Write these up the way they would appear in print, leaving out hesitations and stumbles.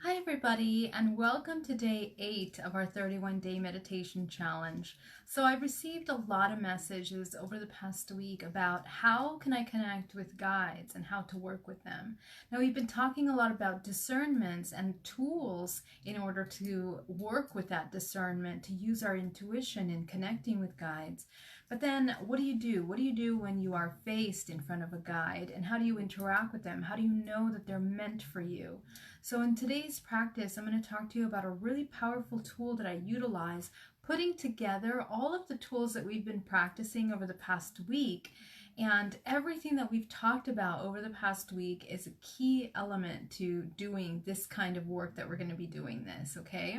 Hi everybody, and welcome to day 8 of our 31-day meditation challenge. So I've received a lot of messages over the past week about how can I connect with guides and how to work with them. Now we've been talking a lot about discernments and tools in order to work with that discernment, to use our intuition in connecting with guides. But then what do you do? What do you do when you are faced in front of a guide, and how do you interact with them? How do you know that they're meant for you? So in today's practice, I'm going to talk to you about a really powerful tool that I utilize, putting together all of the tools that we've been practicing over the past week. And everything that we've talked about over the past week is a key element to doing this kind of work that we're going to be doing this, okay?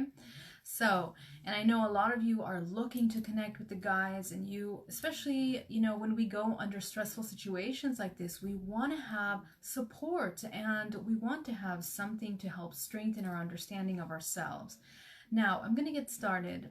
So, and I know a lot of you are looking to connect with the guides, and you, especially, when we go under stressful situations like this, we want to have support and we want to have something to help strengthen our understanding of ourselves. Now, I'm going to get started.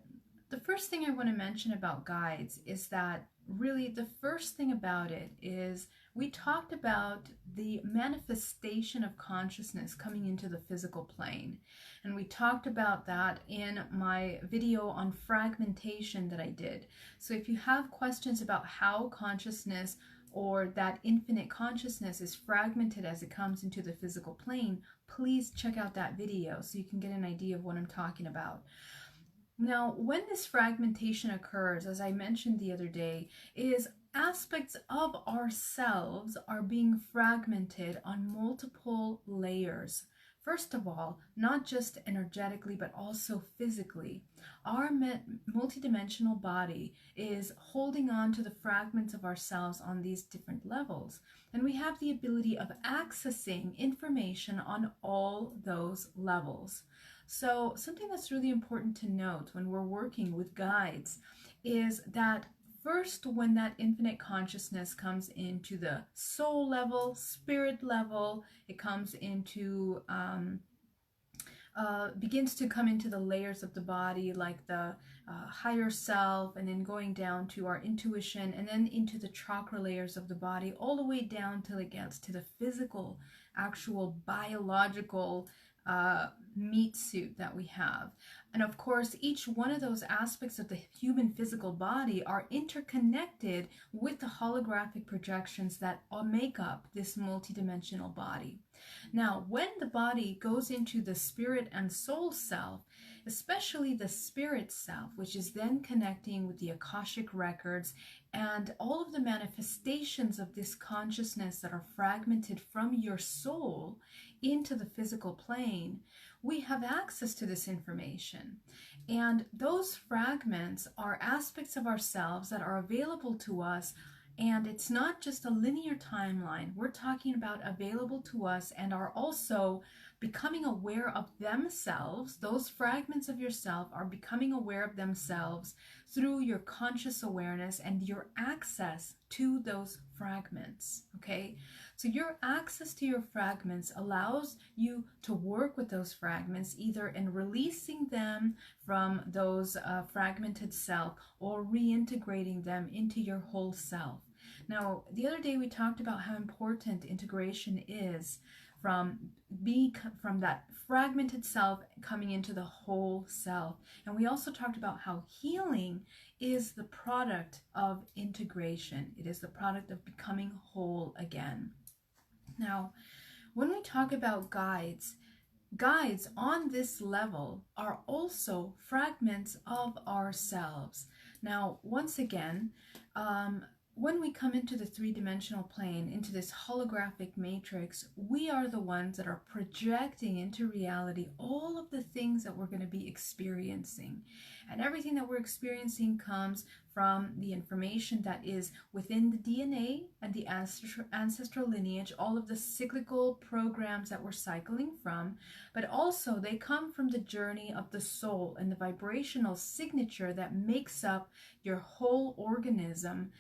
The first thing I want to mention about guides is that really the first thing about it is we talked about the manifestation of consciousness coming into the physical plane. And we talked about that in my video on fragmentation that I did. So if you have questions about how consciousness or that infinite consciousness is fragmented as it comes into the physical plane, please check out that video so you can get an idea of what I'm talking about. Now, when this fragmentation occurs, as I mentioned the other day, is aspects of ourselves are being fragmented on multiple layers. First of all, not just energetically, but also physically. Our multidimensional body is holding on to the fragments of ourselves on these different levels. And we have the ability of accessing information on all those levels. So something that's really important to note when we're working with guides is that first, when that infinite consciousness comes into the soul level, spirit level, it comes into, begins to come into the layers of the body, like the higher self, and then going down to our intuition, and then into the chakra layers of the body, all the way down till it gets to the physical, actual biological meat suit that we have. And of course, each one of those aspects of the human physical body are interconnected with the holographic projections that make up this multidimensional body. Now, when the body goes into the spirit and soul self, especially the spirit self, which is then connecting with the Akashic records and all of the manifestations of this consciousness that are fragmented from your soul into the physical plane, we have access to this information. And those fragments are aspects of ourselves that are available to us. And it's not just a linear timeline. We're talking about available to us and are also becoming aware of themselves. Those fragments of yourself are becoming aware of themselves through your conscious awareness and your access to those fragments, okay? So your access to your fragments allows you to work with those fragments, either in releasing them from those fragmented self or reintegrating them into your whole self. Now, the other day we talked about how important integration is from that fragmented self coming into the whole self. And we also talked about how healing is the product of integration. It is the product of becoming whole again. Now, when we talk about guides on this level are also fragments of ourselves. Now, once again, when we come into the three-dimensional plane, into this holographic matrix, we are the ones that are projecting into reality all of the things that we're going to be experiencing. And everything that we're experiencing comes from the information that is within the DNA and the ancestral lineage, all of the cyclical programs that we're cycling from, but also they come from the journey of the soul and the vibrational signature that makes up your whole organism,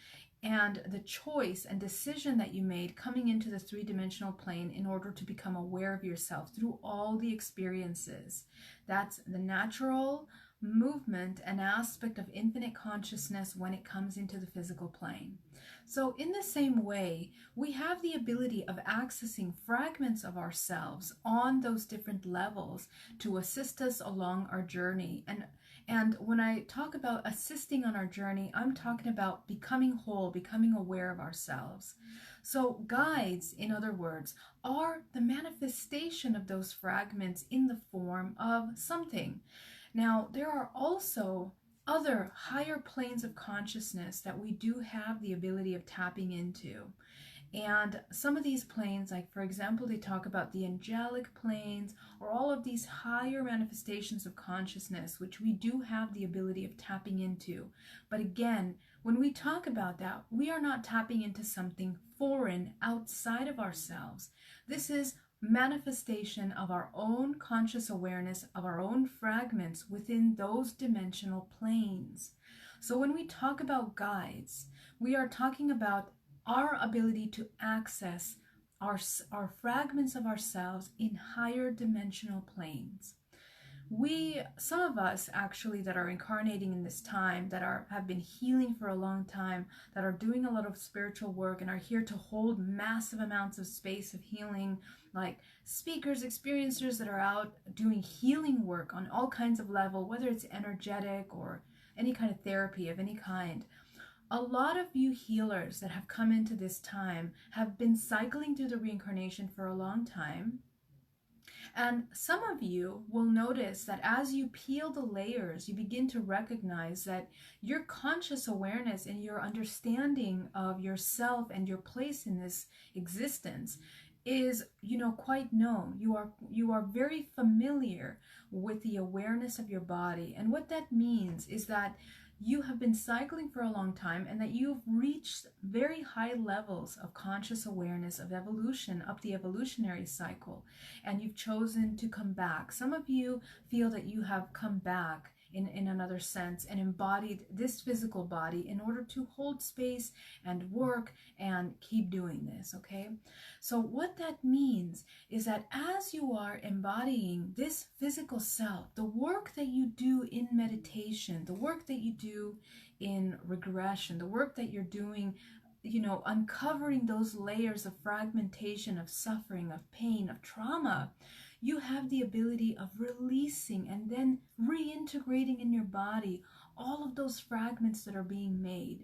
and the choice and decision that you made coming into the three-dimensional plane in order to become aware of yourself through all the experiences. That's the natural movement, an aspect of infinite consciousness when it comes into the physical plane. So in the same way, we have the ability of accessing fragments of ourselves on those different levels to assist us along our journey. And when I talk about assisting on our journey, I'm talking about becoming whole, becoming aware of ourselves. So guides, in other words, are the manifestation of those fragments in the form of something. Now, there are also other higher planes of consciousness that we do have the ability of tapping into. And some of these planes, like for example, they talk about the angelic planes or all of these higher manifestations of consciousness, which we do have the ability of tapping into. But again, when we talk about that, we are not tapping into something foreign outside of ourselves. This is manifestation of our own conscious awareness of our own fragments within those dimensional planes. So when we talk about guides, we are talking about our ability to access our fragments of ourselves in higher dimensional planes. Some of us actually that are incarnating in this time, that have been healing for a long time, that are doing a lot of spiritual work and are here to hold massive amounts of space of healing, like speakers, experiencers that are out doing healing work on all kinds of level, whether it's energetic or any kind of therapy of any kind. A lot of you healers that have come into this time have been cycling through the reincarnation for a long time. And some of you will notice that as you peel the layers, you begin to recognize that your conscious awareness and your understanding of yourself and your place in this existence is, quite known. You are very familiar with the awareness of your body. And what that means is that you have been cycling for a long time and that you've reached very high levels of conscious awareness of evolution up the evolutionary cycle, and you've chosen to come back. Some of you feel that you have come back in another sense and embodied this physical body in order to hold space and work and keep doing this, okay? So what that means is that as you are embodying this physical self, the work that you do in meditation, the work that you do in regression, the work that you're doing, uncovering those layers of fragmentation, of suffering, of pain, of trauma, you have the ability of releasing and then reintegrating in your body all of those fragments that are being made.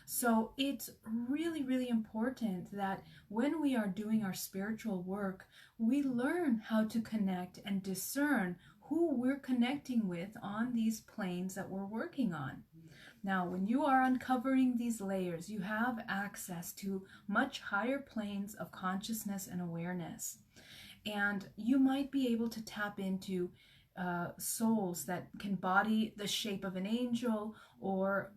So it's really, really important that when we are doing our spiritual work, we learn how to connect and discern who we're connecting with on these planes that we're working on. Now, when you are uncovering these layers, you have access to much higher planes of consciousness and awareness. And you might be able to tap into souls that can body the shape of an angel or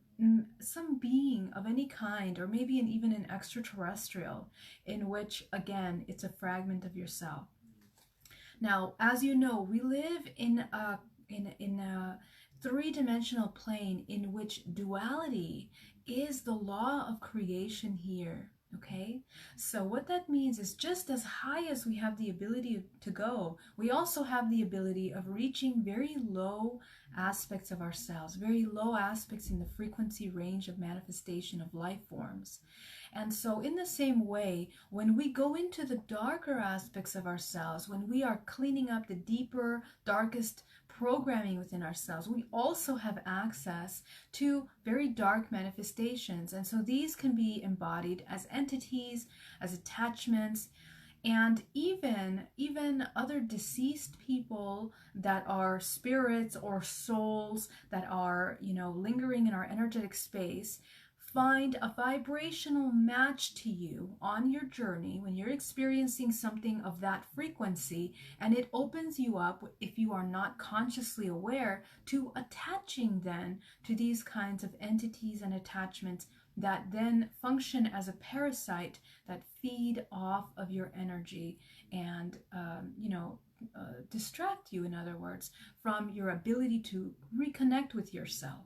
some being of any kind, or maybe even an extraterrestrial, in which, again, it's a fragment of yourself. Now, as you know, we live in a three-dimensional plane in which duality is the law of creation here. Okay, so what that means is just as high as we have the ability to go, we also have the ability of reaching very low aspects of ourselves, very low aspects in the frequency range of manifestation of life forms. And so in the same way, when we go into the darker aspects of ourselves, when we are cleaning up the deeper, darkest programming within ourselves, we also have access to very dark manifestations. And so these can be embodied as entities, as attachments, and even other deceased people that are spirits or souls that are, lingering in our energetic space. Find a vibrational match to you on your journey when you're experiencing something of that frequency, and it opens you up, if you are not consciously aware, to attaching then to these kinds of entities and attachments that then function as a parasite that feed off of your energy and distract you, in other words, from your ability to reconnect with yourself.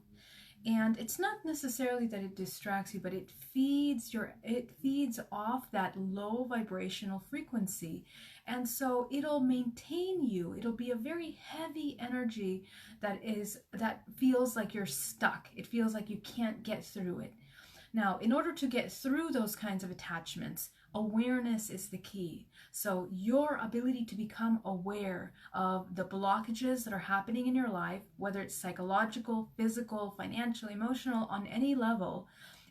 And it's not necessarily that it distracts you, but it feeds off that low vibrational frequency. And so it'll maintain you. It'll be a very heavy energy that feels like you're stuck. It feels like you can't get through it. Now, in order to get through those kinds of attachments, awareness is the key. So your ability to become aware of the blockages that are happening in your life, whether it's psychological, physical, financial, emotional, on any level,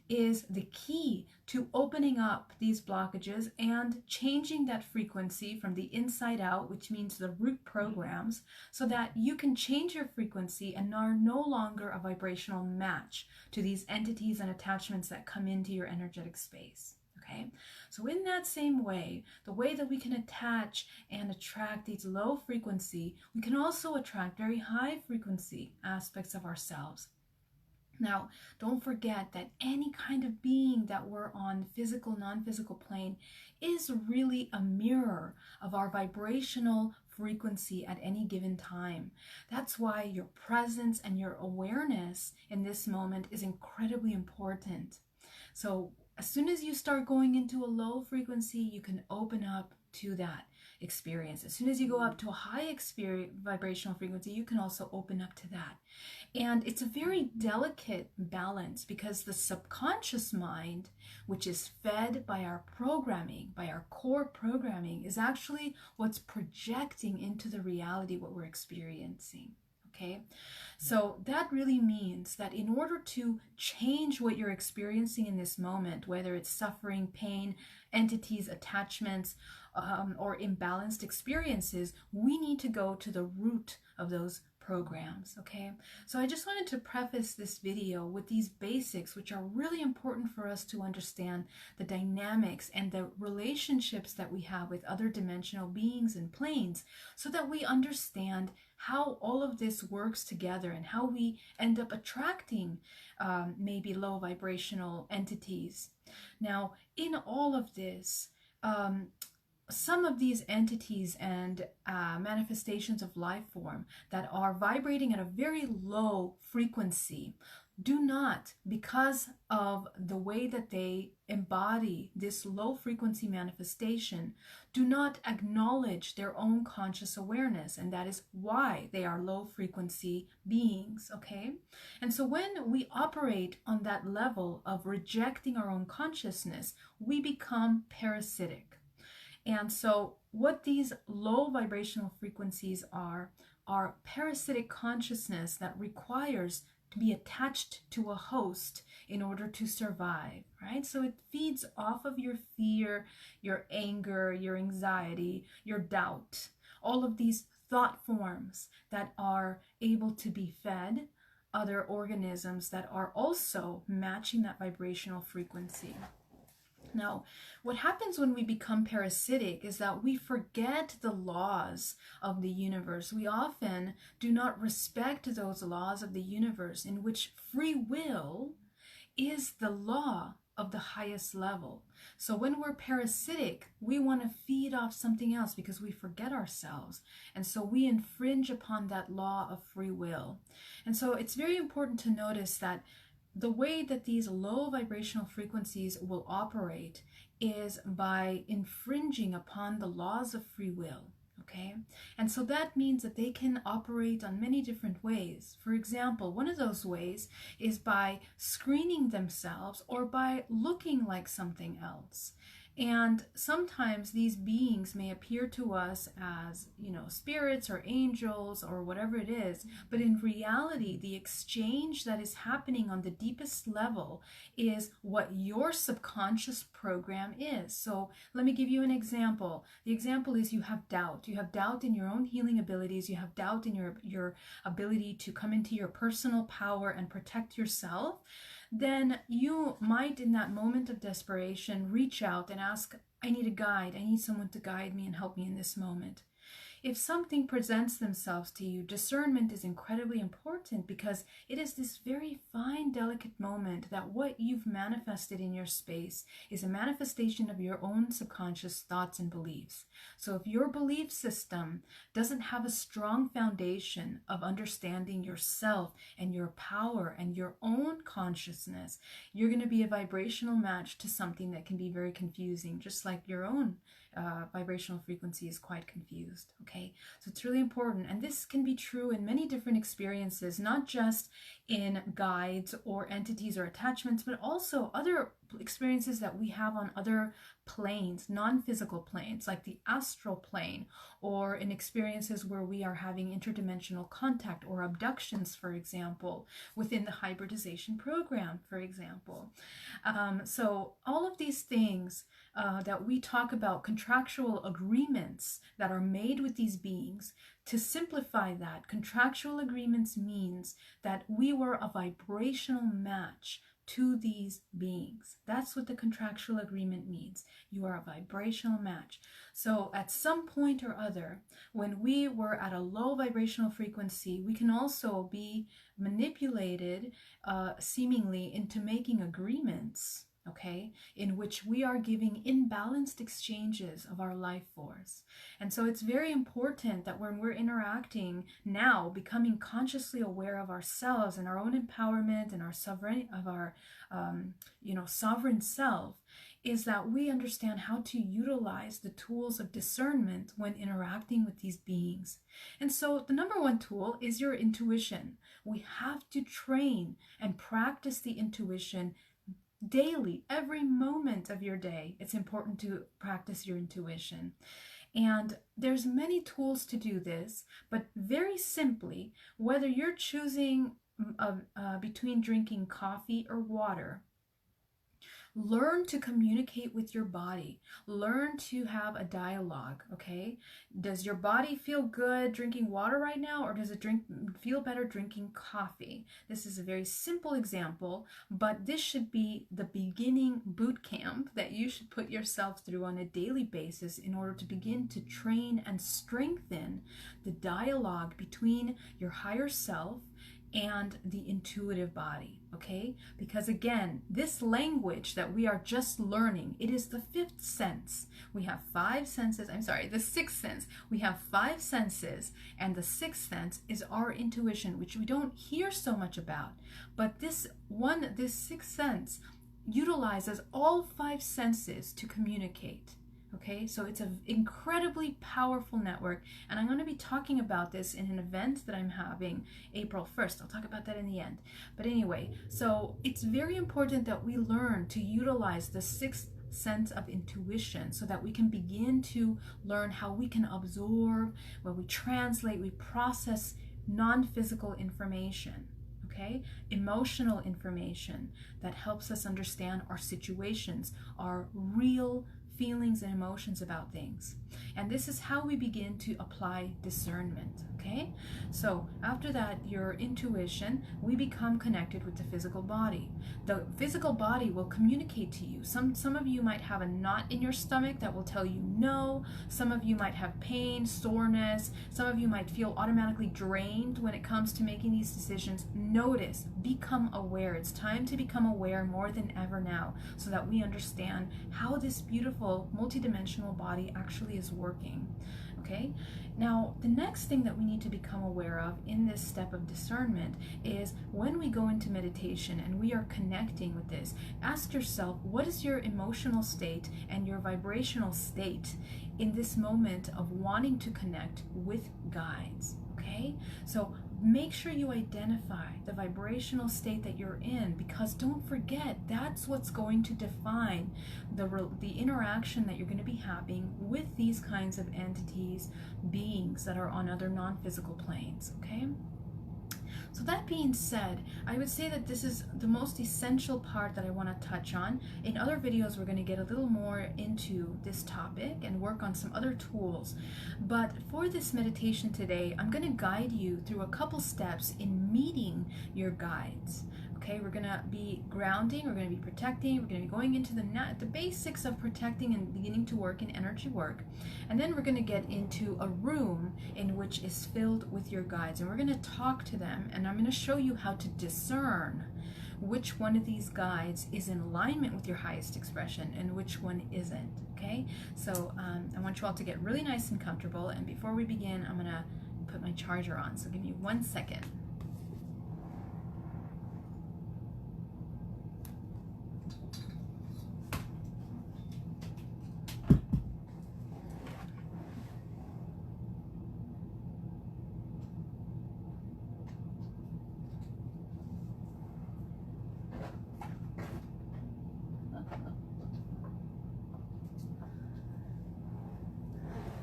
is the key to opening up these blockages and changing that frequency from the inside out, which means the root programs, so that you can change your frequency and are no longer a vibrational match to these entities and attachments that come into your energetic space. Okay, so in that same way, the way that we can attach and attract these low frequency, we can also attract very high frequency aspects of ourselves. Now, don't forget that any kind of being that we're on, physical, non-physical plane, is really a mirror of our vibrational frequency at any given time. That's why your presence and your awareness in this moment is incredibly important. So as soon as you start going into a low frequency, you can open up to that experience. As soon as you go up to a high vibrational frequency, you can also open up to that. And it's a very delicate balance, because the subconscious mind, which is fed by our programming, by our core programming, is actually what's projecting into the reality what we're experiencing. Okay, so that really means that in order to change what you're experiencing in this moment, whether it's suffering, pain, entities, attachments, or imbalanced experiences, we need to go to the root of those programs. Okay, so I just wanted to preface this video with these basics, which are really important for us to understand the dynamics and the relationships that we have with other dimensional beings and planes, so that we understand how all of this works together and how we end up attracting maybe low vibrational entities. Now, in all of this, some of these entities and manifestations of life form that are vibrating at a very low frequency do not, because of the way that they embody this low frequency manifestation, do not acknowledge their own conscious awareness, and that is why they are low frequency beings. Okay, and so when we operate on that level of rejecting our own consciousness, we become parasitic. And so what these low vibrational frequencies are parasitic consciousness that requires to be attached to a host in order to survive, right? So it feeds off of your fear, your anger, your anxiety, your doubt, all of these thought forms that are able to be fed other organisms that are also matching that vibrational frequency. Now, what happens when we become parasitic is that we forget the laws of the universe. We often do not respect those laws of the universe, in which free will is the law of the highest level. So when we're parasitic, we want to feed off something else because we forget ourselves. And so we infringe upon that law of free will. And so it's very important to notice that the way that these low vibrational frequencies will operate is by infringing upon the laws of free will. Okay, and so that means that they can operate on many different ways. For example, one of those ways is by screening themselves or by looking like something else. And sometimes these beings may appear to us as, spirits or angels or whatever it is, but in reality, the exchange that is happening on the deepest level is what your subconscious program is. So let me give you an example. The example is you have doubt. You have doubt in your own healing abilities. You have doubt in your ability to come into your personal power and protect yourself. Then you might, in that moment of desperation, reach out and ask, I need a guide. I need someone to guide me and help me in this moment. if something presents themselves to you, discernment is incredibly important, because it is this very fine, delicate moment that what you've manifested in your space is a manifestation of your own subconscious thoughts and beliefs. So if your belief system doesn't have a strong foundation of understanding yourself and your power and your own consciousness, you're going to be a vibrational match to something that can be very confusing, just like your own vibrational frequency is quite confused. Okay, so it's really important, and this can be true in many different experiences, not just in guides or entities or attachments, but also other experiences that we have on other planes, non-physical planes, like the astral plane, or in experiences where we are having interdimensional contact or abductions, for example, within the hybridization program, for example. So all of these things that we talk about, contractual agreements that are made with these beings, to simplify that, contractual agreements means that we were a vibrational match to these beings. That's what the contractual agreement means. You are a vibrational match. So at some point or other, when we were at a low vibrational frequency, we can also be manipulated seemingly into making agreements, okay, in which we are giving imbalanced exchanges of our life force. And so it's very important that when we're interacting now, becoming consciously aware of ourselves and our own empowerment and our sovereign sovereign self, is that we understand how to utilize the tools of discernment when interacting with these beings. And so the number one tool is your intuition. We have to train and practice the intuition daily, every moment of your day. It's important to practice your intuition. And there's many tools to do this, but very simply, whether you're choosing between drinking coffee or water, learn to communicate with your body. Learn to have a dialogue, okay? Does your body feel good drinking water right now, or does it feel better drinking coffee? This is a very simple example, but this should be the beginning boot camp that you should put yourself through on a daily basis in order to begin to train and strengthen the dialogue between your higher self and the intuitive body, okay? Because again, this language that we are just learning, it is the fifth sense. We have five senses, the sixth sense. We have five senses, and the sixth sense is our intuition, which we don't hear so much about. But this sixth sense utilizes all five senses to communicate. Okay, so it's an incredibly powerful network, and I'm going to be talking about this in an event that I'm having April 1st. I'll talk about that in the end. But anyway, so it's very important that we learn to utilize the sixth sense of intuition so that we can begin to learn how we can absorb, when we translate, we process non-physical information. Okay, emotional information that helps us understand our situations, our real feelings and emotions about things. And this is how we begin to apply discernment. Okay, so after that, your intuition, we become connected with the physical body. The physical body will communicate to you. Some of you might have a knot in your stomach that will tell you no. Some of you might have pain, soreness. Some of you might feel automatically drained when it comes to making these decisions. Notice, become aware. It's time to become aware more than ever now, so that we understand how this beautiful multidimensional body actually is working. Okay, now the next thing that we need to become aware of in this step of discernment is when we go into meditation and we are connecting with this, ask yourself, what is your emotional state and your vibrational state in this moment of wanting to connect with guides? Okay, so make sure you identify the vibrational state that you're in, because don't forget, that's what's going to define the interaction that you're going to be having with these kinds of entities, beings that are on other non-physical planes. Okay, so that being said, I would say that this is the most essential part that I want to touch on. In other videos, we're going to get a little more into this topic and work on some other tools. But for this meditation today, I'm going to guide you through a couple steps in meeting your guides. Okay, we're gonna be grounding, we're gonna be protecting, we're gonna be going into the basics of protecting and beginning to work in energy work. And then we're gonna get into a room in which is filled with your guides. And we're gonna talk to them, and I'm gonna show you how to discern which one of these guides is in alignment with your highest expression and which one isn't. Okay, so I want you all to get really nice and comfortable. And before we begin, I'm gonna put my charger on, so give me 1 second.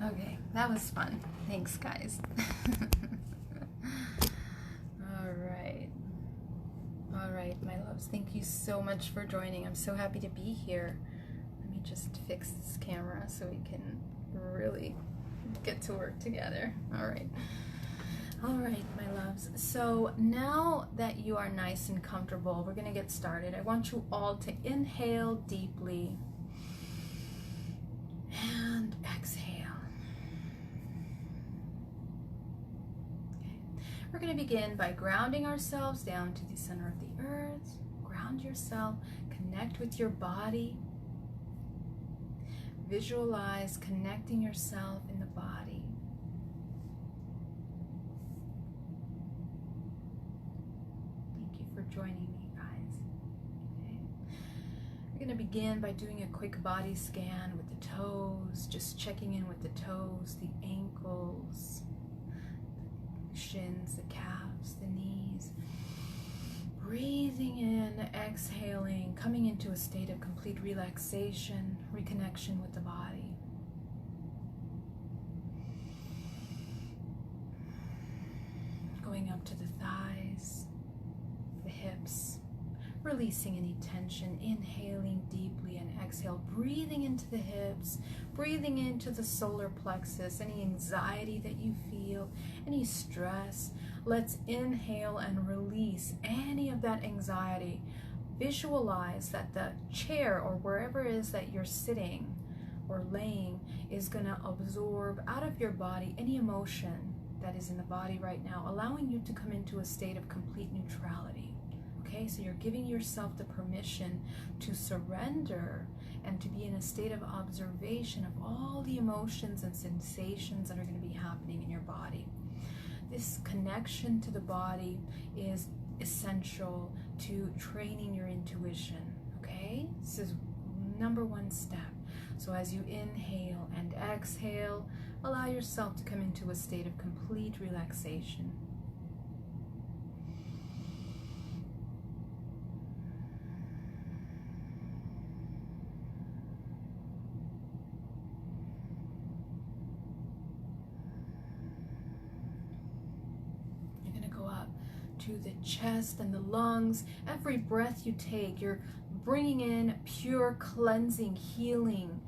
Okay, that was fun. Thanks, guys. All right, my loves. Thank you so much for joining. I'm so happy to be here. Let me just fix this camera so we can really get to work together. All right, my loves. So now that you are nice and comfortable, we're gonna get started. I want you all to inhale deeply and exhale. We're going to begin by grounding ourselves down to the center of the earth. Ground yourself, connect with your body. Visualize connecting yourself in the body. Thank you for joining me, guys. Okay. We're going to begin by doing a quick body scan with the toes, just checking in with the toes, the ankles, shins, the calves, the knees. Breathing in, exhaling, coming into a state of complete relaxation, reconnection with the body. Going up to the thighs, the hips, releasing any tension, inhaling deeply and exhale, breathing into the hips, breathing into the solar plexus, any anxiety that you feel, any stress. Let's inhale and release any of that anxiety. Visualize that the chair or wherever it is that you're sitting or laying is going to absorb out of your body any emotion that is in the body right now, allowing you to come into a state of complete neutrality. Okay, so you're giving yourself the permission to surrender and to be in a state of observation of all the emotions and sensations that are going to be happening in your body. This connection to the body is essential to training your intuition. Okay, this is #1 step. So as you inhale and exhale, allow yourself to come into a state of complete relaxation. To the chest and the lungs. Every breath you take, you're bringing in pure cleansing, healing,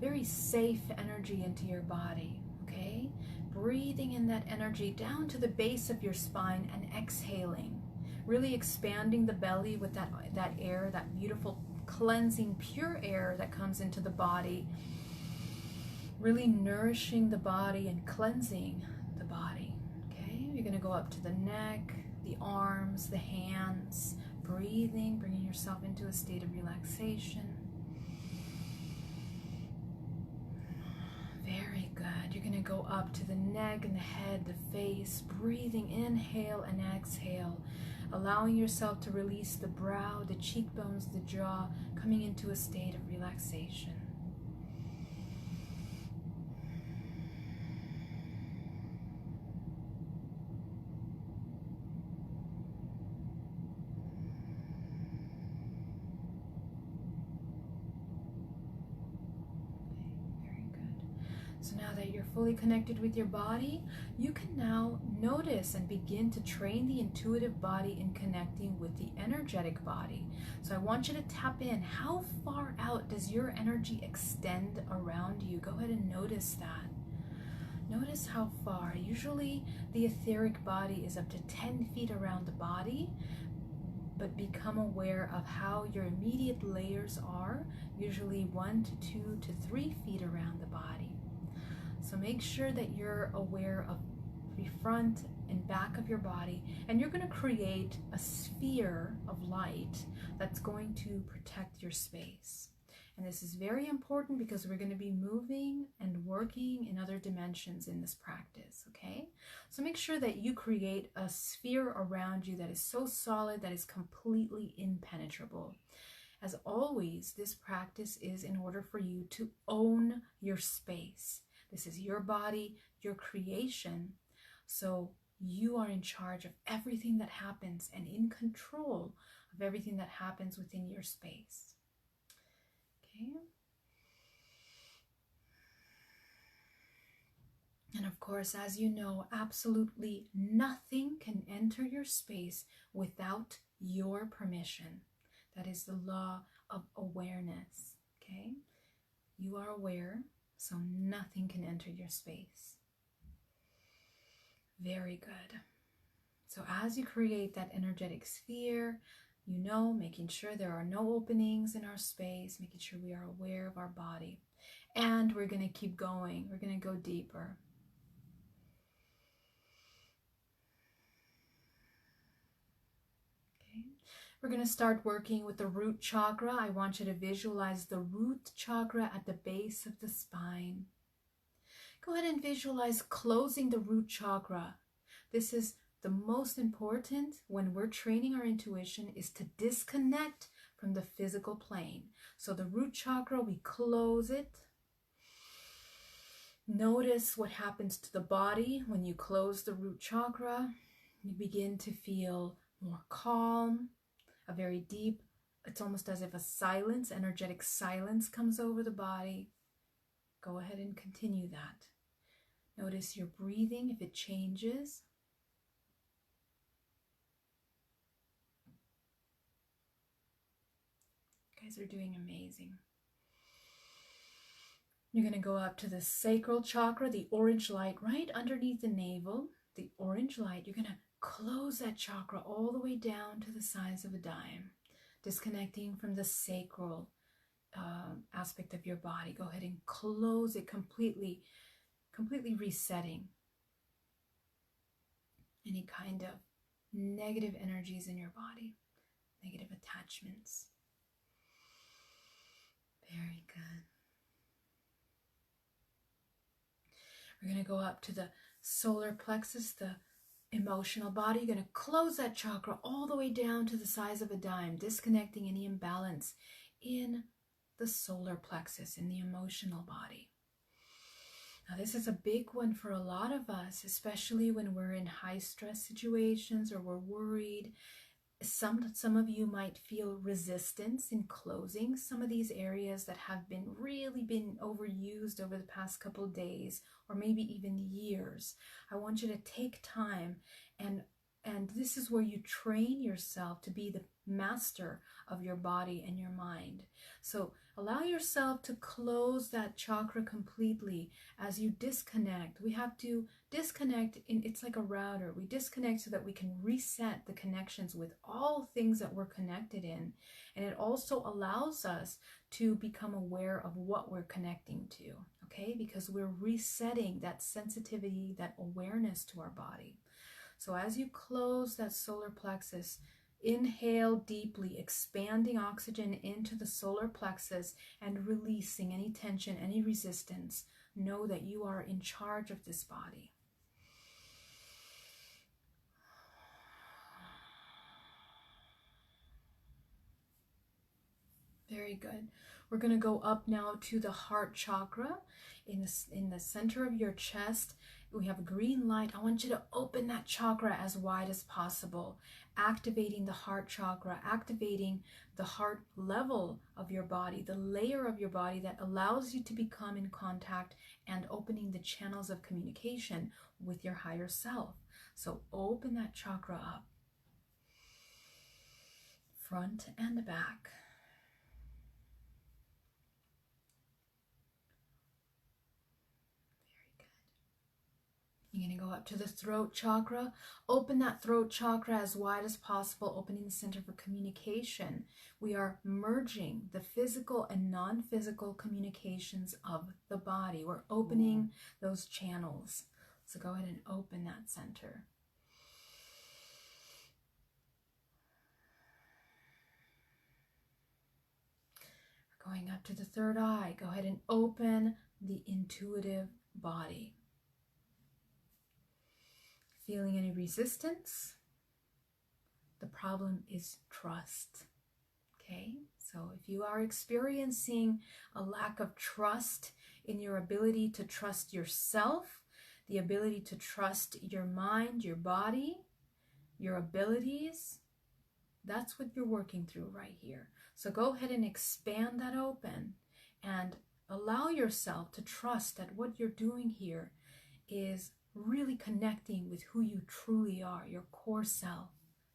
very safe energy into your body. Okay, breathing in that energy down to the base of your spine and exhaling, really expanding the belly with that air, that beautiful cleansing pure air that comes into the body, really nourishing the body and cleansing the body. Okay, you're going to go up to the neck, the arms, the hands, breathing, bringing yourself into a state of relaxation. Very good. You're going to go up to the neck and the head, the face, breathing, inhale and exhale, allowing yourself to release the brow, the cheekbones, the jaw, coming into a state of relaxation. So now that you're fully connected with your body, you can now notice and begin to train the intuitive body in connecting with the energetic body. So I want you to tap in. How far out does your energy extend around you? Go ahead and notice that. Notice how far. Usually the etheric body is up to 10 feet around the body, but become aware of how your immediate layers are, usually 1 to 2 to 3 feet around the body. So make sure that you're aware of the front and back of your body, and you're going to create a sphere of light that's going to protect your space. And this is very important because we're going to be moving and working in other dimensions in this practice, okay? So make sure that you create a sphere around you that is so solid that is completely impenetrable. As always, this practice is in order for you to own your space. This is your body, your creation. So you are in charge of everything that happens and in control of everything that happens within your space. Okay. And of course, as you know, absolutely nothing can enter your space without your permission. That is the law of awareness. Okay. You are aware, so nothing can enter your space. Very good. So as you create that energetic sphere, you know, making sure there are no openings in our space, making sure we are aware of our body. And we're going to keep going. We're going to go deeper. Okay. We're going to start working with the root chakra. I want you to visualize the root chakra at the base of the spine. Go ahead and visualize closing the root chakra. This is the most important when we're training our intuition, is to disconnect from the physical plane. So the root chakra, we close it. Notice what happens to the body when you close the root chakra. You begin to feel more calm, a very deep, it's almost as if a silence, energetic silence comes over the body. Go ahead and continue that. Notice your breathing, if it changes. You guys are doing amazing. You're going to go up to the sacral chakra, the orange light right underneath the navel. The orange light, you're going to close that chakra all the way down to the size of a dime, disconnecting from the sacral aspect of your body. Go ahead and close it completely resetting any kind of negative energies in your body, negative attachments. Very good. We're going to go up to the solar plexus, the emotional body. You're going to close that chakra all the way down to the size of a dime, disconnecting any imbalance in the solar plexus, in the emotional body. Now, this is a big one for a lot of us, especially when we're in high stress situations or we're worried. Some of you might feel resistance in closing some of these areas that have really been overused over the past couple of days or maybe even years. I want you to take time, and this is where you train yourself to be the master of your body and your mind. So allow yourself to close that chakra completely as you disconnect. We have to disconnect, it's like a router. We disconnect so that we can reset the connections with all things that we're connected in. And it also allows us to become aware of what we're connecting to, okay? Because we're resetting that sensitivity, that awareness to our body. So as you close that solar plexus, inhale deeply, expanding oxygen into the solar plexus and releasing any tension, any resistance. Know that you are in charge of this body. Very good. We're going to go up now to the heart chakra. In the center of your chest, we have a green light. I want you to open that chakra as wide as possible, activating the heart chakra, activating the heart level of your body, the layer of your body that allows you to become in contact and opening the channels of communication with your higher self. So open that chakra up, front and back. You're You're going to go up to the throat chakra. Open that throat chakra as wide as possible, opening the center for communication. We are merging the physical and non-physical communications of the body. We're opening those channels. So go ahead and open that center. Going up to the third eye, go ahead and open the intuitive body. Feeling any resistance? The problem is trust. Okay, so if you are experiencing a lack of trust in your ability to trust yourself, the ability to trust your mind, your body, your abilities, that's what you're working through right here. So go ahead and expand that open and allow yourself to trust that what you're doing here is really connecting with who you truly are, your core self,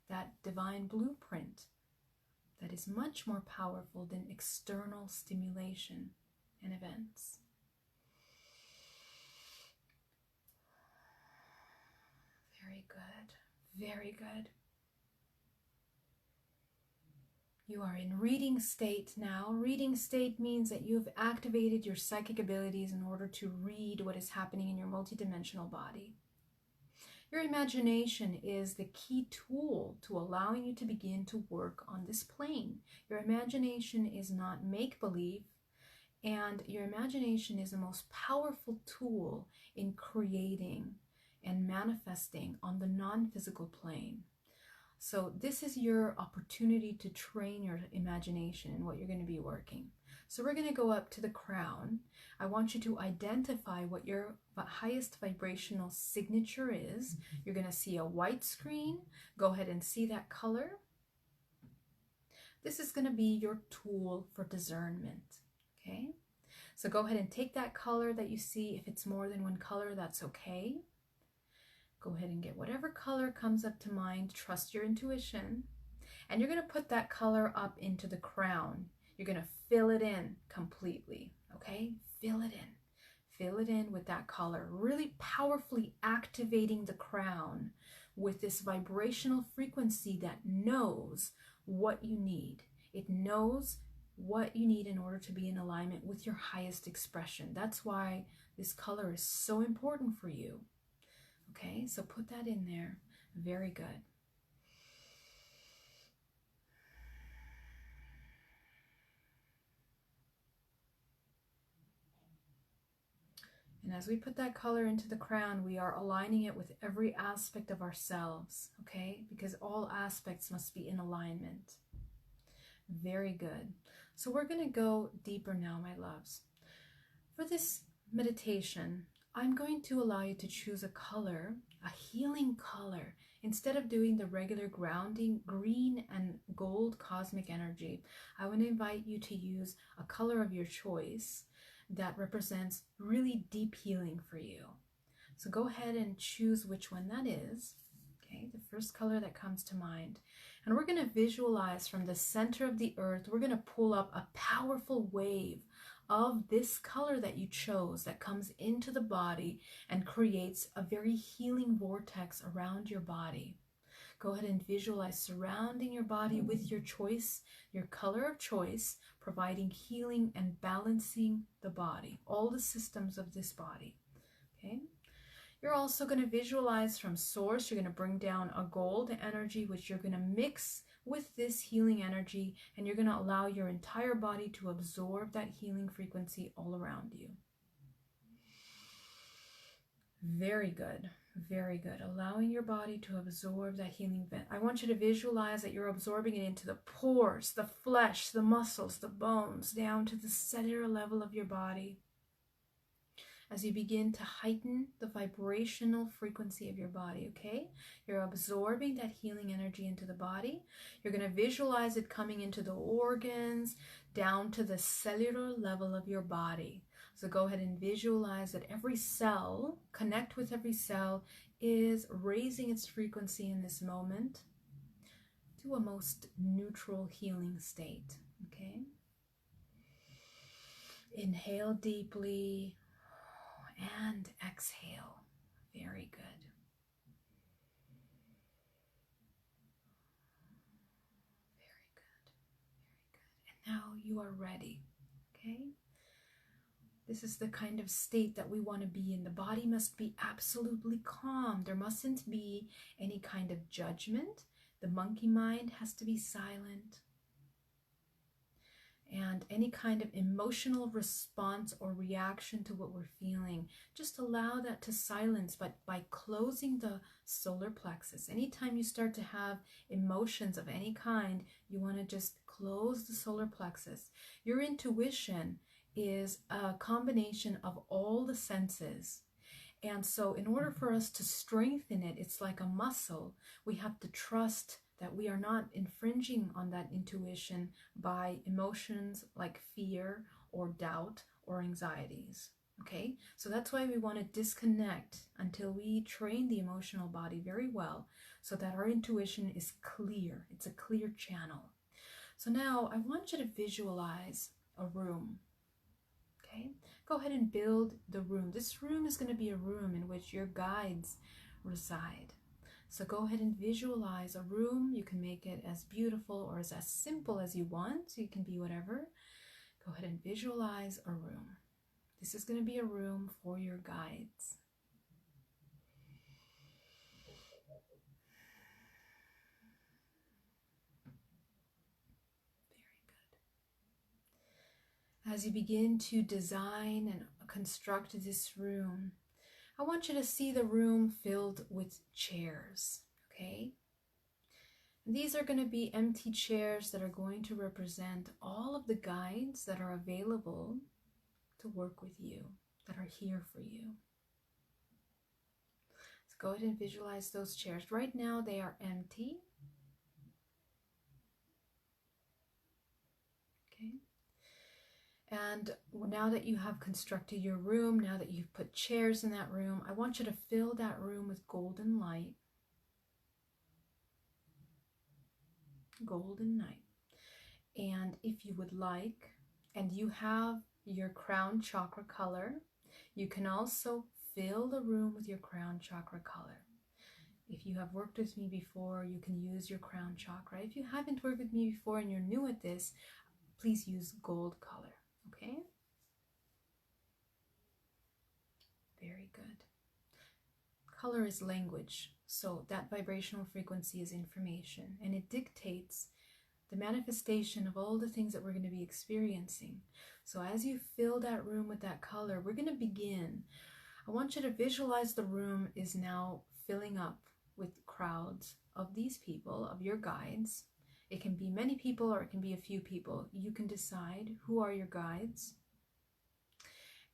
that divine blueprint that is much more powerful than external stimulation and events. Very good, very good. You are in reading state now. Reading state means that you've activated your psychic abilities in order to read what is happening in your multidimensional body. Your imagination is the key tool to allowing you to begin to work on this plane. Your imagination is not make-believe, and your imagination is the most powerful tool in creating and manifesting on the non-physical plane. So this is your opportunity to train your imagination and what you're going to be working. So we're going to go up to the crown. I want you to identify what your highest vibrational signature is. You're going to see a white screen. Go ahead and see that color. This is going to be your tool for discernment. Okay? So go ahead and take that color that you see. If it's more than one color, that's okay. Go ahead and get whatever color comes up to mind. Trust your intuition. And you're going to put that color up into the crown. You're going to fill it in completely. Okay? Fill it in. Fill it in with that color. Really powerfully activating the crown with this vibrational frequency that knows what you need. It knows what you need in order to be in alignment with your highest expression. That's why this color is so important for you. Okay, so put that in there. Very good. And as we put that color into the crown, we are aligning it with every aspect of ourselves, okay? Because all aspects must be in alignment. Very good. So we're going to go deeper now, my loves. For this meditation, I'm going to allow you to choose a color, a healing color. Instead of doing the regular grounding green and gold cosmic energy, I want to invite you to use a color of your choice that represents really deep healing for you. So go ahead and choose which one that is. Okay, the first color that comes to mind. And we're going to visualize from the center of the earth, we're going to pull up a powerful wave of this color that you chose that comes into the body and creates a very healing vortex around your body. Go ahead and visualize surrounding your body with your choice, your color of choice, providing healing and balancing the body, all the systems of this body. Okay. You're also going to visualize from source. You're going to bring down a gold energy, which you're going to mix with this healing energy, and you're going to allow your entire body to absorb that healing frequency all around you. Very good. Very good. Allowing your body to absorb that healing vent. I want you to visualize that you're absorbing it into the pores, the flesh, the muscles, the bones, down to the cellular level of your body. As you begin to heighten the vibrational frequency of your body, okay? You're absorbing that healing energy into the body. You're going to visualize it coming into the organs, down to the cellular level of your body. So go ahead and visualize that every cell, connect with every cell, is raising its frequency in this moment to a most neutral healing state, okay? Inhale deeply. And exhale. Very good. you are ready. Okay? This is the kind of state that we want to be in. The body must be absolutely calm. There mustn't be any kind of judgment. The monkey mind has to be silent. And any kind of emotional response or reaction to what we're feeling, just allow that to silence by closing the solar plexus. Anytime you start to have emotions of any kind, you want to just close the solar plexus. Your intuition is a combination of all the senses. And so in order for us to strengthen it, it's like a muscle. We have to trust that we are not infringing on that intuition by emotions like fear or doubt or anxieties. Okay, so that's why we want to disconnect until we train the emotional body very well so that our intuition is clear. It's a clear channel. So now I want you to visualize a room. Okay, go ahead and build the room. This room is going to be a room in which your guides reside. So go ahead and visualize a room. You can make it as beautiful or as simple as you want. So you can be whatever. Go ahead and visualize a room. This is going to be a room for your guides. Very good. As you begin to design and construct this room, I want you to see the room filled with chairs, okay? And these are going to be empty chairs that are going to represent all of the guides that are available to work with you, that are here for you. So go ahead and visualize those chairs. Right now they are empty. Okay. And now that you have constructed your room, now that you've put chairs in that room, I want you to fill that room with golden light. Golden light. And if you would like, and you have your crown chakra color, you can also fill the room with your crown chakra color. If you have worked with me before, you can use your crown chakra. If you haven't worked with me before and you're new at this, please use gold color. Okay? Very good. Color is language, so that vibrational frequency is information, and it dictates the manifestation of all the things that we're going to be experiencing. So as you fill that room with that color, we're going to begin. I want you to visualize the room is now filling up with crowds of these people, of your guides. It can be many people or it can be a few people. You can decide who are your guides.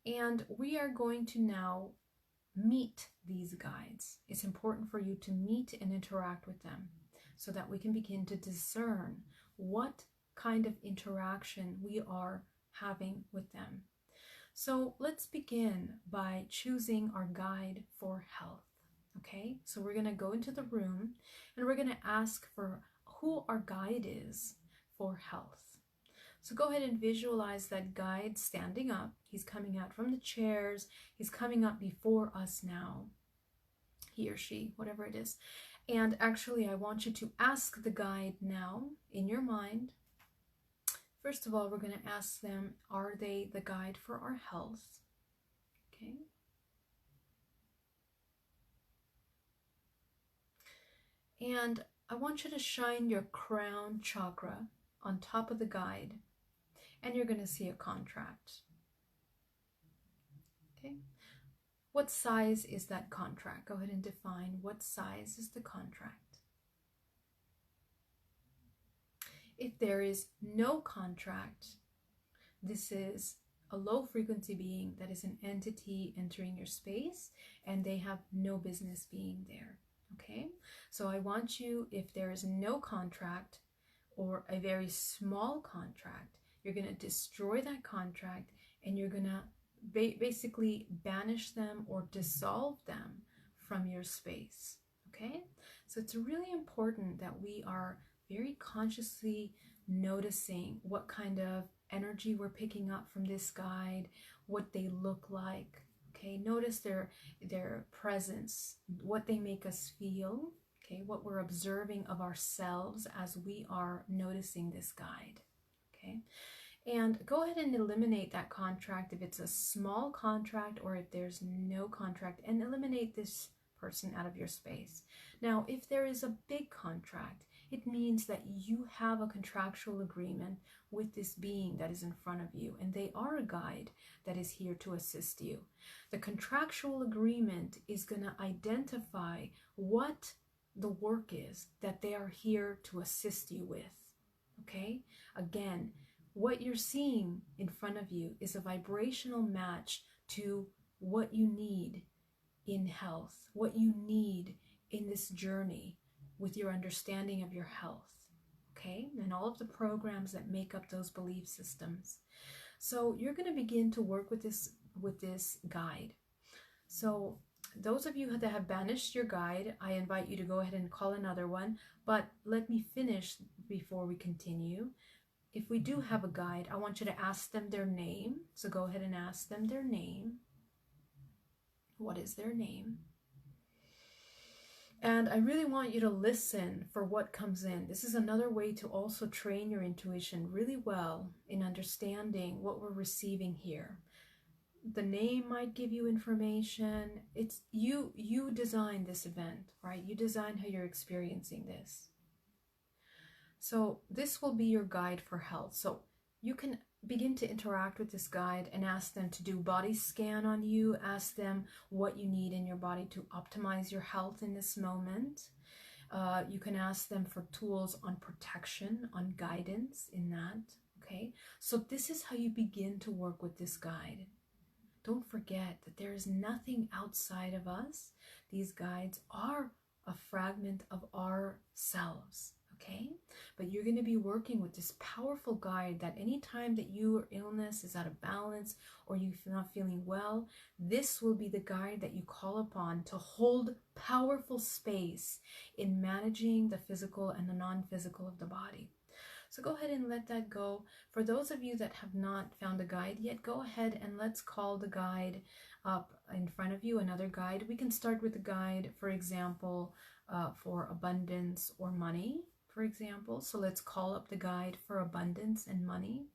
And we are going to now meet these guides. It's important for you to meet and interact with them so that we can begin to discern what kind of interaction we are having with them. So let's begin by choosing our guide for health. Okay, so we're going to go into the room and we're going to ask for who our guide is for health. So go ahead and visualize that guide standing up. He's coming out from the chairs. He's coming up before us now. He or she, whatever it is. And actually, I want you to ask the guide now in your mind. First of all, we're going to ask them, are they the guide for our health? Okay. And I want you to shine your crown chakra on top of the guide, and you're going to see a contract. Okay. What size is that contract? Go ahead and define what size is the contract. If there is no contract, this is a low frequency being that is an entity entering your space, and they have no business being there. Okay, so I want you, if there is no contract or a very small contract, you're going to destroy that contract and you're going to basically banish them or dissolve them from your space. Okay, so it's really important that we are very consciously noticing what kind of energy we're picking up from this guide, what they look like. Okay, notice their presence, what they make us feel, okay, what we're observing of ourselves as we are noticing this guide, okay? And go ahead and eliminate that contract if it's a small contract or if there's no contract, and eliminate this person out of your space. Now, if there is a big contract, it means that you have a contractual agreement with this being that is in front of you, and they are a guide that is here to assist you. The contractual agreement is going to identify what the work is that they are here to assist you with. Okay? Again, what you're seeing in front of you is a vibrational match to what you need in health, what you need in this journey with your understanding of your health, okay? And all of the programs that make up those belief systems. So you're going to begin to work with this guide. So those of you that have banished your guide, I invite you to go ahead and call another one, but let me finish before we continue. If we do have a guide, I want you to ask them their name. So go ahead and ask them their name. What is their name? And I really want you to listen for what comes in. This is another way to also train your intuition really well in understanding what we're receiving here. The name might give you information. It's you designed this event, right? You design how you're experiencing this. So this will be your guide for health. So you can begin to interact with this guide and ask them to do body scan on you. Ask them what you need in your body to optimize your health in this moment. You can ask them for tools on protection, on guidance in that. Okay, so this is how you begin to work with this guide. Don't forget that there is nothing outside of us. These guides are a fragment of ourselves. Okay, but you're going to be working with this powerful guide that anytime that your illness is out of balance or you're not feeling well, this will be the guide that you call upon to hold powerful space in managing the physical and the non-physical of the body. So go ahead and let that go. For those of you that have not found a guide yet, go ahead and let's call the guide up in front of you, another guide. We can start with the guide, for example, for abundance or money. For example, so let's call up the guide for abundance and money.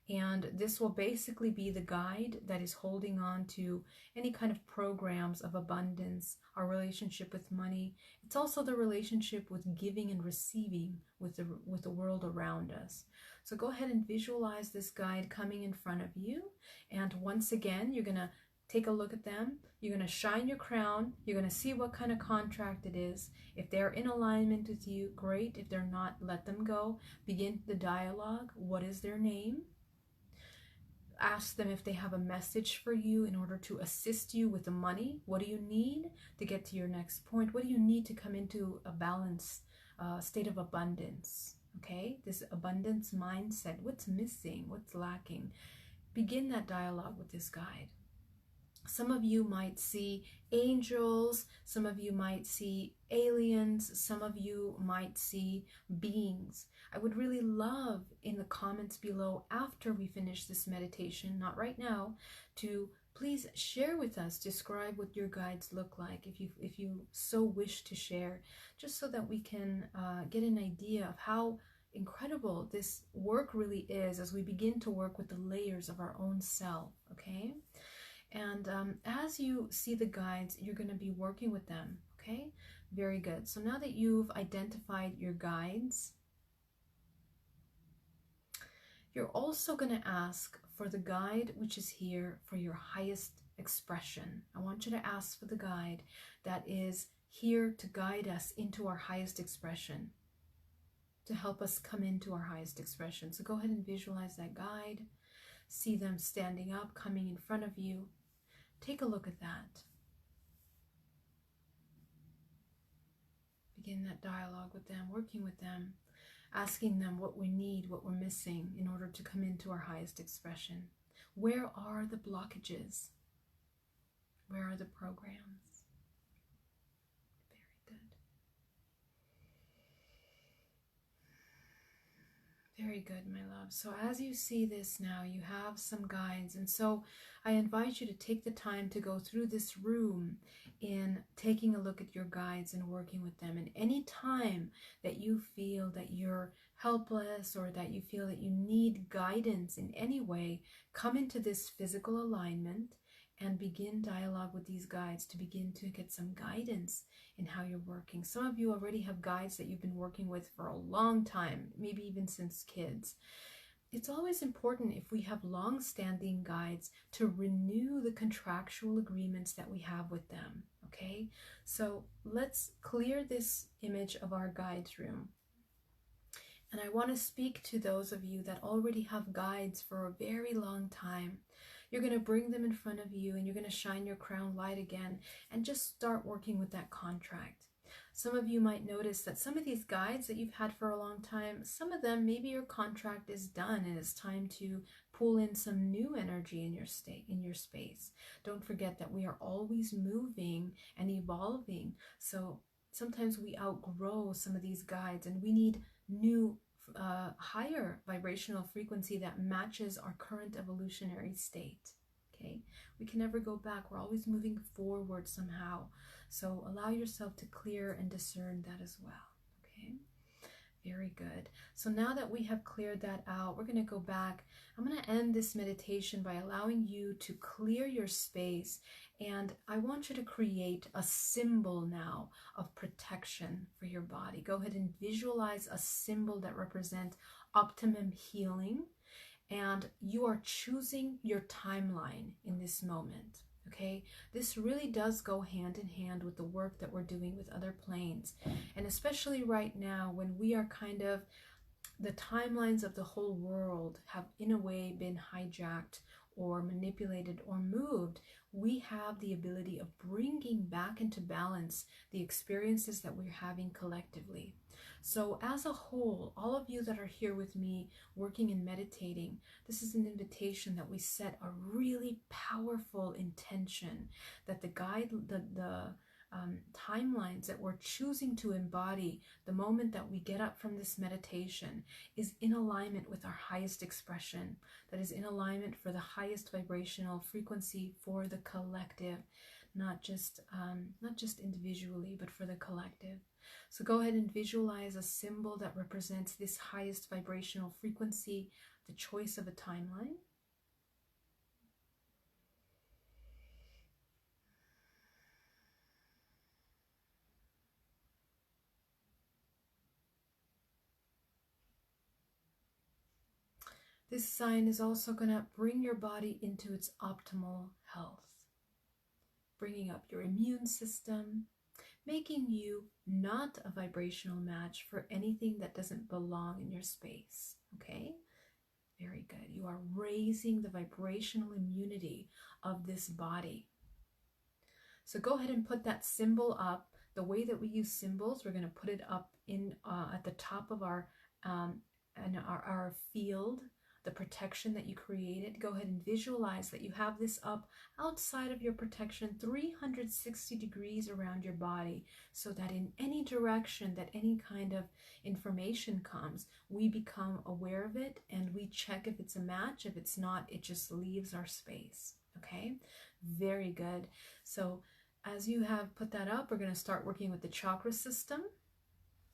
And this will basically be the guide that is holding on to any kind of programs of abundance, our relationship with money. It's also the relationship with giving and receiving with the world around us. So go ahead and visualize this guide coming in front of you. And once again, you're going to take a look at them. You're going to shine your crown. You're going to see what kind of contract it is. If they're in alignment with you, great. If they're not, let them go. Begin the dialogue. What is their name? Ask them if they have a message for you in order to assist you with the money. What do you need to get to your next point? What do you need to come into a balanced state of abundance? Okay, this abundance mindset. What's missing? What's lacking? Begin that dialogue with this guide. Some of you might see angels, some of you might see aliens, some of you might see beings. I would really love in the comments below after we finish this meditation, not right now, to please share with us, describe what your guides look like if you so wish to share, just so that we can get an idea of how incredible this work really is as we begin to work with the layers of our own self, okay? And as you see the guides, you're going to be working with them, okay? Very good. So now that you've identified your guides, you're also going to ask for the guide which is here for your highest expression. I want you to ask for the guide that is here to guide us into our highest expression, to help us come into our highest expression. So go ahead and visualize that guide. See them standing up, coming in front of you. Take a look at that. Begin that dialogue with them, working with them, asking them what we need, what we're missing in order to come into our highest expression. Where are the blockages? Where are the programs? Very good. Very good, my love. So as you see this now, you have some guides. And so I invite you to take the time to go through this room in taking a look at your guides and working with them. And any time that you feel that you're helpless or that you feel that you need guidance in any way, come into this physical alignment and begin dialogue with these guides to begin to get some guidance in how you're working. Some of you already have guides that you've been working with for a long time, maybe even since kids. It's always important, if we have long-standing guides, to renew the contractual agreements that we have with them, okay? So let's clear this image of our guides room. And I want to speak to those of you that already have guides for a very long time. You're going to bring them in front of you and you're going to shine your crown light again and just start working with that contract. Some of you might notice that some of these guides that you've had for a long time, some of them, maybe your contract is done and it's time to pull in some new energy in your state, in your space. Don't forget that we are always moving and evolving. So sometimes we outgrow some of these guides and we need new higher vibrational frequency that matches our current evolutionary state. Okay, we can never go back. We're always moving forward somehow. So allow yourself to clear and discern that as well. Okay, very good. So now that we have cleared that out, we're going to go back. I'm going to end this meditation by allowing you to clear your space, and I want you to create a symbol now of protection for your body. Go ahead and visualize a symbol that represents optimum healing, and you are choosing your timeline in this moment. Okay, this really does go hand in hand with the work that we're doing with other planes, and especially right now when we are kind of, the timelines of the whole world have in a way been hijacked or manipulated or moved. We have the ability of bringing back into balance the experiences that we're having collectively. So as a whole, all of you that are here with me working and meditating, this is an invitation that we set a really powerful intention that the timelines that we're choosing to embody the moment that we get up from this meditation is in alignment with our highest expression, that is in alignment for the highest vibrational frequency for the collective, not just individually, but for the collective. So go ahead and visualize a symbol that represents this highest vibrational frequency, the choice of a timeline. This sign is also going to bring your body into its optimal health, bringing up your immune system, making you not a vibrational match for anything that doesn't belong in your space. Okay? Very good. You are raising the vibrational immunity of this body. So go ahead and put that symbol up. The way that we use symbols, we're going to put it up in at the top of our field, the protection that you created. Go ahead and visualize that you have this up outside of your protection, 360 degrees around your body, so that in any direction that any kind of information comes, we become aware of it and we check if it's a match. If it's not, it just leaves our space. Okay, very good. So as you have put that up, we're going to start working with the chakra system.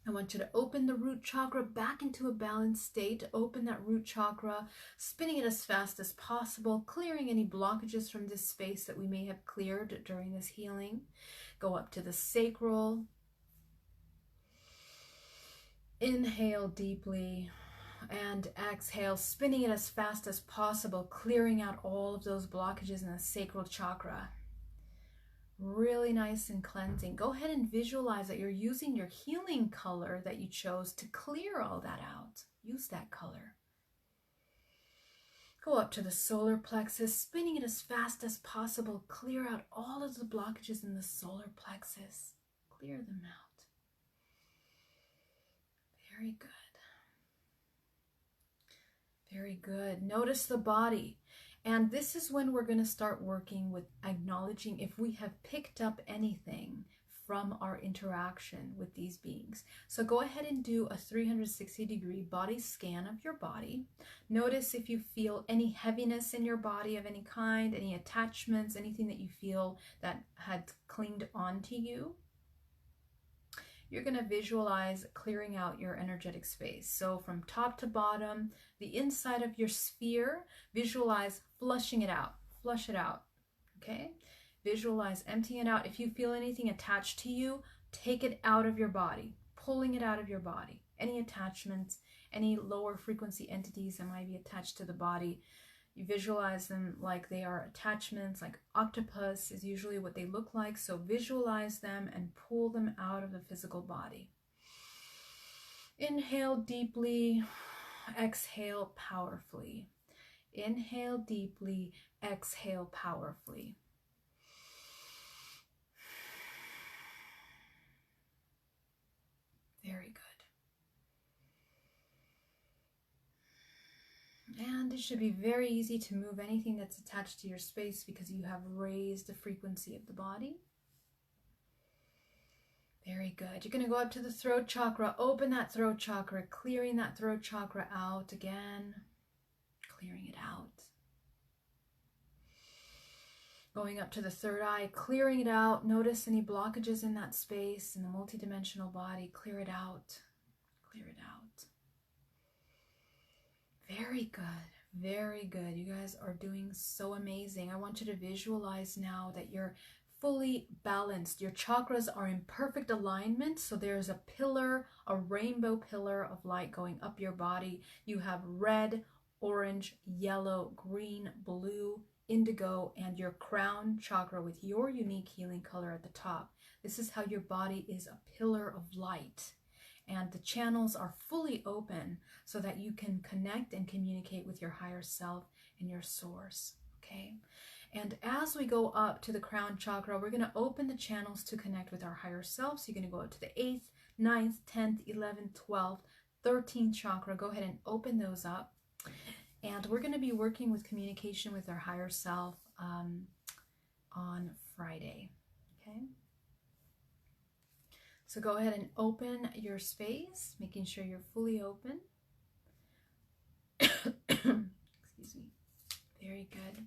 I want you to open the root chakra back into a balanced state. Open that root chakra, spinning it as fast as possible, clearing any blockages from this space that we may have cleared during this healing. Go up to the sacral. Inhale deeply and exhale, spinning it as fast as possible, clearing out all of those blockages in the sacral chakra. Really nice and cleansing. Go ahead and visualize that you're using your healing color that you chose to clear all that out. Use that color. Go up to the solar plexus, spinning it as fast as possible. Clear out all of the blockages in the solar plexus. Clear them out. Very good. Very good. Notice the body. And this is when we're going to start working with acknowledging if we have picked up anything from our interaction with these beings. So go ahead and do a 360-degree body scan of your body. Notice if you feel any heaviness in your body of any kind, any attachments, anything that you feel that had clinged onto you. You're going to visualize clearing out your energetic space. So from top to bottom, the inside of your sphere, visualize flushing it out. Flush it out. Okay? Visualize emptying it out. If you feel anything attached to you, take it out of your body, pulling it out of your body. Any attachments, any lower frequency entities that might be attached to the body, you visualize them like they are attachments, like octopus is usually what they look like. So visualize them and pull them out of the physical body. Inhale deeply, exhale powerfully. Inhale deeply, exhale powerfully. Very good. And it should be very easy to move anything that's attached to your space because you have raised the frequency of the body. Very good. You're going to go up to the throat chakra, open that throat chakra, clearing that throat chakra out again, clearing it out. Going up to the third eye, clearing it out. Notice any blockages in that space, in the multidimensional body. Clear it out. Clear it out. Very good. Very good. You guys are doing so amazing. I want you to visualize now that you're fully balanced. Your chakras are in perfect alignment. So there's a pillar, a rainbow pillar of light going up your body. You have red, orange, yellow, green, blue, indigo, and your crown chakra with your unique healing color at the top. This is how your body is a pillar of light. And the channels are fully open so that you can connect and communicate with your higher self and your source, okay? And as we go up to the crown chakra, we're going to open the channels to connect with our higher self. So you're going to go up to the 8th, 9th, 10th, 11th, 12th, 13th chakra. Go ahead and open those up. And we're going to be working with communication with our higher self on Friday, okay? So go ahead and open your space, making sure you're fully open. Excuse me. Very good.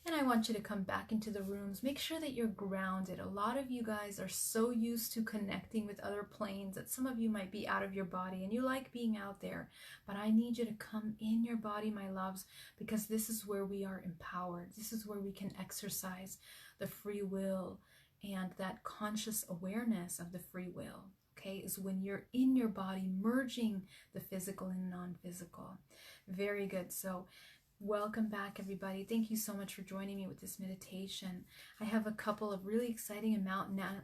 And I want you to come back into the rooms. Make sure that you're grounded. A lot of you guys are so used to connecting with other planes that some of you might be out of your body and you like being out there. But I need you to come in your body, my loves, because this is where we are empowered. This is where we can exercise the free will and that conscious awareness of the free will, okay, is when you're in your body, merging the physical and non-physical. Very good. So welcome back, everybody. Thank you so much for joining me with this meditation. I have a couple of really exciting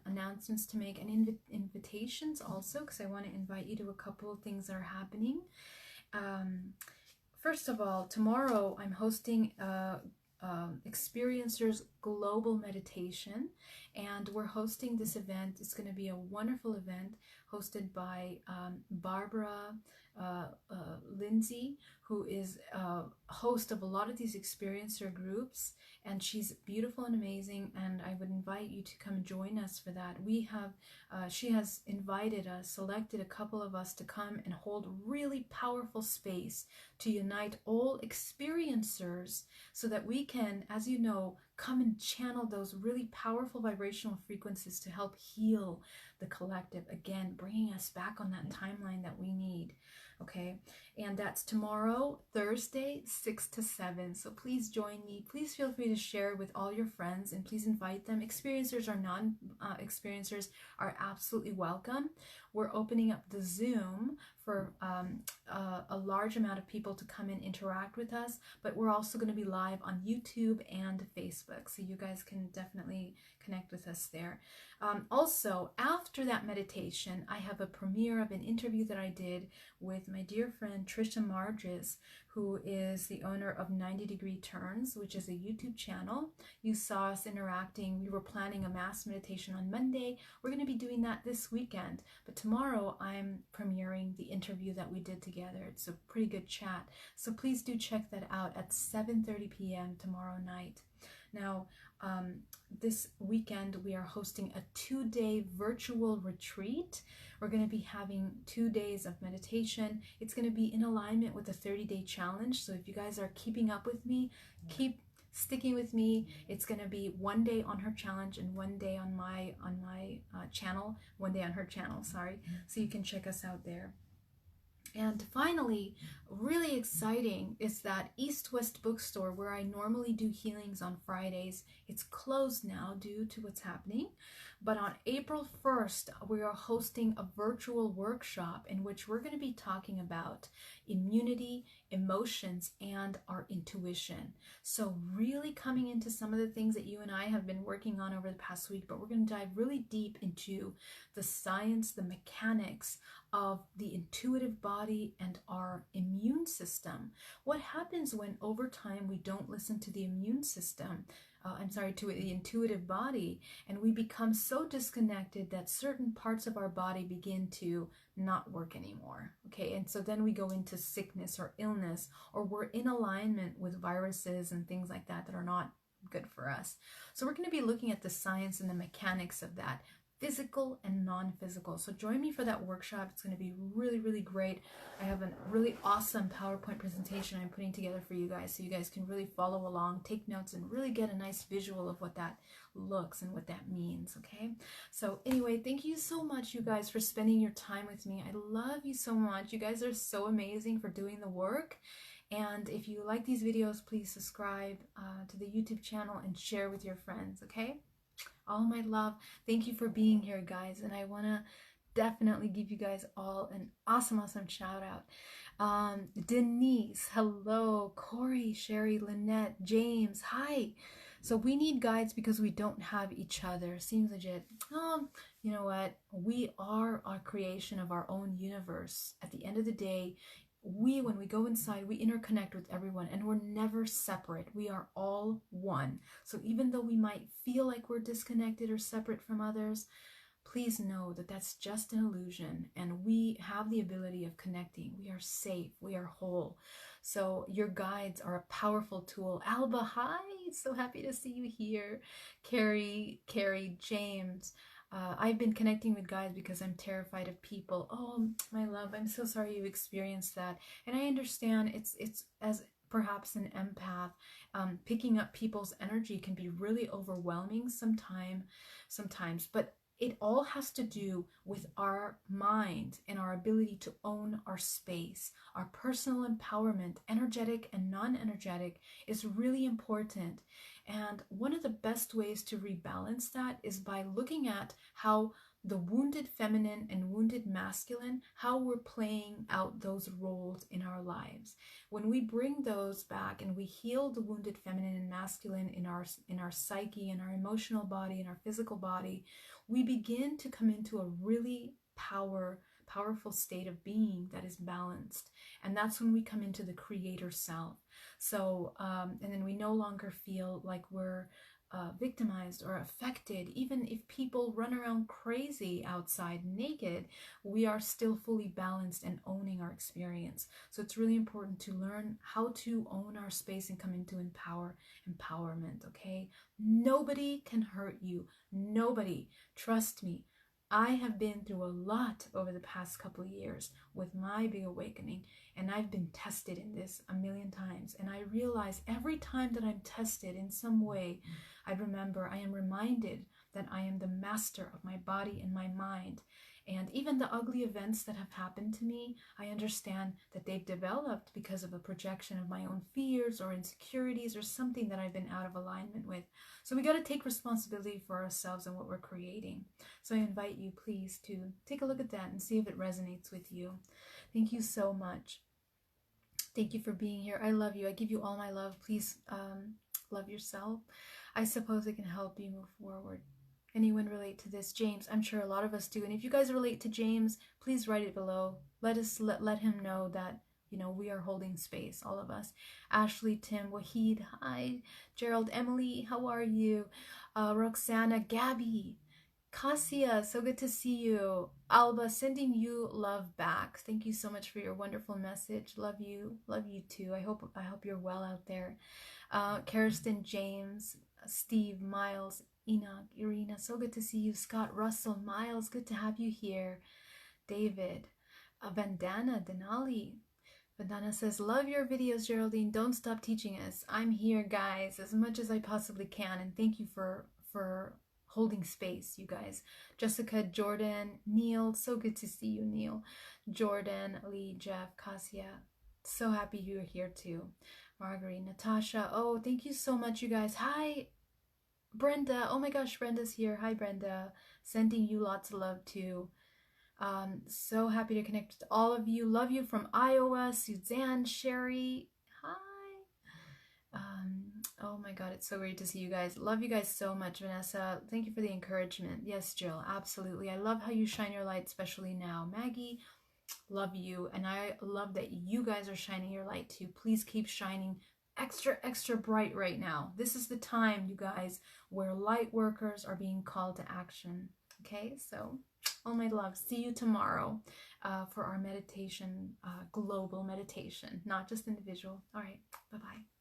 announcements to make and invitations also, because I want to invite you to a couple of things that are happening. First of all, tomorrow I'm hosting Experiencers Global Meditation, and we're hosting this event. It's going to be a wonderful event hosted by Barbara Lindsay, who is a host of a lot of these experiencer groups, and she's beautiful and amazing, and I would invite you to come join us for that. We have she has invited us, selected a couple of us to come and hold really powerful space to unite all experiencers so that we can, as you know, come and channel those really powerful vibrational frequencies to help heal the collective, again, bringing us back on that timeline that we need. Okay, and that's tomorrow, Thursday, 6 to 7. So please join me. Please feel free to share with all your friends, and please invite them. Experiencers or non-experiencers are absolutely welcome. We're opening up the Zoom for a large amount of people to come and interact with us, but we're also going to be live on YouTube and Facebook, so you guys can definitely connect with us there. Also, after that meditation, I have a premiere of an interview that I did with my dear friend Trisha Marges, who is the owner of 90 Degree Turns, which is a YouTube channel. You saw us interacting. We were planning a mass meditation on Monday. We're going to be doing that this weekend, but tomorrow I'm premiering the interview that we did together. It's a pretty good chat, so please do check that out at 7:30 p.m. tomorrow night. Now, This weekend we are hosting a 2-day virtual retreat. We're going to be having 2 days of meditation. It's going to be in alignment with the 30-day challenge. So if you guys are keeping up with me, keep sticking with me. It's going to be 1 day on her challenge and 1 day on my channel, 1 day on her channel, sorry. So you can check us out there. And finally, really exciting is that East West bookstore where I normally do healings on Fridays. It's closed now due to what's happening. But on April 1st, we are hosting a virtual workshop in which we're going to be talking about immunity, emotions, and our intuition. So really coming into some of the things that you and I have been working on over the past week, but we're going to dive really deep into the science, the mechanics of the intuitive body and our immune system. What happens when over time we don't listen to the immune system, to the intuitive body, and we become so disconnected that certain parts of our body begin to not work anymore, okay? And so then we go into sickness or illness, or we're in alignment with viruses and things like that that are not good for us. So we're going to be looking at the science and the mechanics of that, physical and non-physical. So join me for that workshop. It's going to be really, really great. I have a really awesome PowerPoint presentation I'm putting together for you guys, so you guys can really follow along, take notes, and really get a nice visual of what that looks and what that means, okay? So anyway, thank you so much, you guys, for spending your time with me. I love you so much. You guys are so amazing for doing the work. And if you like these videos, please subscribe to the YouTube channel and share with your friends, okay? All my love. Thank you for being here, guys. And I want to definitely give you guys all an awesome shout out. Denise, hello. Corey, Sherry, Lynette, James, hi. So we need guides because we don't have each other. Seems legit. You know what? We are our creation of our own universe. At the end of the day, when we go inside, we interconnect with everyone, and we're never separate. We are all one. So even though we might feel like we're disconnected or separate from others, please know that that's just an illusion, and we have the ability of connecting. We are safe. We are whole. So your guides are a powerful tool. Alba, hi. So happy to see you here. Carrie, James. I've been connecting with guides because I'm terrified of people. Oh, my love, I'm so sorry you experienced that. And I understand it's as perhaps an empath, picking up people's energy can be really overwhelming sometimes, but it all has to do with our mind and our ability to own our space. Our personal empowerment, energetic and non-energetic, is really important. And one of the best ways to rebalance that is by looking at how the wounded feminine and wounded masculine, how we're playing out those roles in our lives. When we bring those back and we heal the wounded feminine and masculine in our psyche, in our emotional body, in our physical body, we begin to come into a really powerful state of being that is balanced. And that's when we come into the creator self. So, and then we no longer feel like we're victimized or affected. Even if people run around crazy outside naked, we are still fully balanced and owning our experience. So it's really important to learn how to own our space and come into empowerment, okay? Nobody can hurt you. Nobody. Trust me. I have been through a lot over the past couple of years with my big awakening, and I've been tested in this a million times. And I realize every time that I'm tested in some way, I am reminded that I am the master of my body and my mind. And even the ugly events that have happened to me, I understand that they've developed because of a projection of my own fears or insecurities or something that I've been out of alignment with. So we got to take responsibility for ourselves and what we're creating. So I invite you, please, to take a look at that and see if it resonates with you. Thank you so much. Thank you for being here. I love you. I give you all my love. Please love yourself. I suppose it can help you move forward. Anyone relate to this? James, I'm sure a lot of us do. And if you guys relate to James, please write it below. Let him know that, you know, we are holding space, all of us. Ashley, Tim, Wahid, hi. Gerald, Emily, how are you? Roxana, Gabby, Cassia, so good to see you. Alba, sending you love back. Thank you so much for your wonderful message. Love you too. I hope you're well out there. Kirsten, James, Steve, Miles, Enoch, Irina, so good to see you. Scott, Russell, Miles, good to have you here. David, Vandana, Denali. Vandana says, love your videos, Geraldine. Don't stop teaching us. I'm here, guys, as much as I possibly can. And thank you for holding space, you guys. Jessica, Jordan, Neil, so good to see you, Neil. Jordan, Lee, Jeff, Kasia, so happy you're here too. Marguerite, Natasha, oh, thank you so much, you guys. Hi, Brenda. Oh my gosh, Brenda's here. Hi, Brenda. Sending you lots of love too. So happy to connect with all of you. Love you from Iowa. Suzanne, Sherry. Hi. Oh my God, it's so great to see you guys. Love you guys so much, Vanessa. Thank you for the encouragement. Yes, Jill, absolutely. I love how you shine your light, especially now. Maggie, love you. And I love that you guys are shining your light too. Please keep shining extra bright right now. This is the time, you guys, where light workers are being called to action. Okay, so all my love. See you tomorrow for our meditation, global meditation, not just individual. All right, bye-bye.